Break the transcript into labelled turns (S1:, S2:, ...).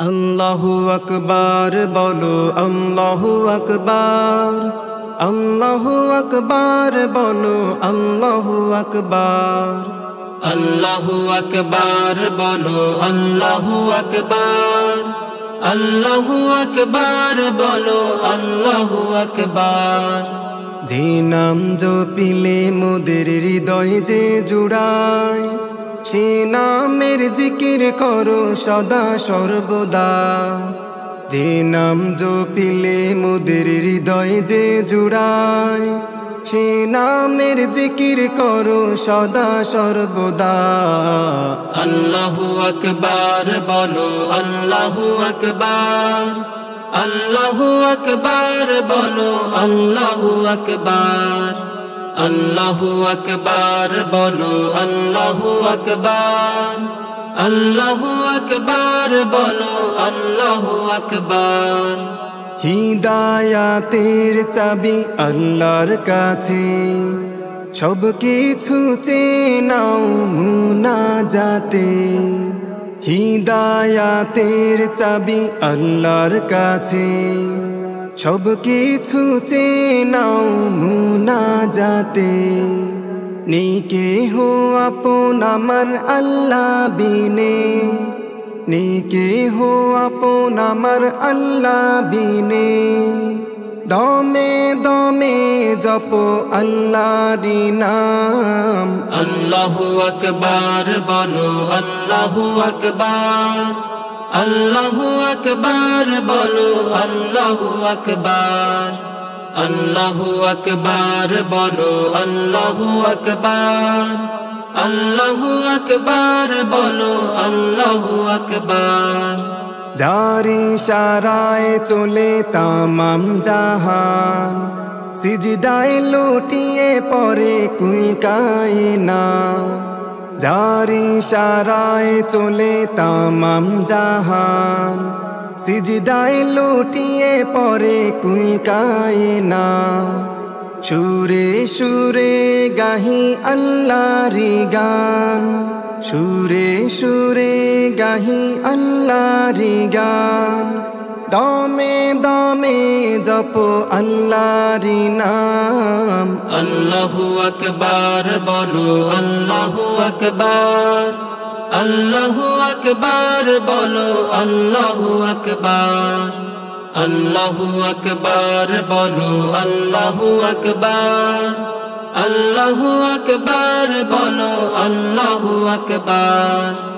S1: আল্লাহু আকবার বলো, আল্লাহু আকবার, আল্লাহু আকবার বলো, আল্লাহু আকবার, আল্লাহু আকবার বলো, আল্লাহু আকবার, আল্লাহু আকবার বলো, আল্লাহু আকবার। যে নাম জপিলে মোদের হৃদয় যে জুড়ায়, সে নামের জিকির করো সদা সর্বদা। যে নাম জপিলে মোদের হৃদয় যে জুড়ায়, সে নামের জিকির করো সদা সর্বদা। আল্লাহু আকবার বলো, আল্লাহু আকবার, আল্লাহু আকবার বলো, আল্লাহু আকবার, আল্লাহু আকবার বলো, আল্লাহু আকবার, আল্লাহু আকবার বলো, আল্লাহু আকবার। হিদায়াতের চাবি আল্লাহর কাছে, সব কিছু চেনাও মুনাজাতে। হিদায়াতের চাবি আল্লাহর কাছে, সব কিছু চেনাও মুনাজাতে। নিকে হো আপন আমার আল্লাহ বিনে, নিকে হো আপন আমার আল্লাহ বিনে। দমে দমে জপো আল্লাহরি নাম। আল্লাহু আকবার বলো, আল্লাহু আকবার, আল্লাহু আকবার বলো, আল্লাহু আকবার, আল্লাহু আকবার বলো, আল্লাহু আকবার, আল্লাহু আকবার বলো, আল্লাহু আকবার। যার ইশারায় চলে তামাম জাহান, সিজদায় লুটিয়ে পড়ে কুল কায়নাত। যার ইশারায় চলে তামাম জাহান, সিজদায় লুটিয়ে পড়ে কুল কায়নাত। সুরে সুরে গাহি আল্লাহরি গান, সুরে সুরে গাহি আল্লাহরি গান। দমে দমে জপো আল্লাহরি নাম। আল্লাহু আকবার বলো, আল্লাহু আকবার, আল্লাহু আকবার বলো, আল্লাহু আকবার, আল্লাহু আকবার বলো, আল্লাহু আকবার, আল্লাহু আকবার বলো, আল্লাহু আকবার।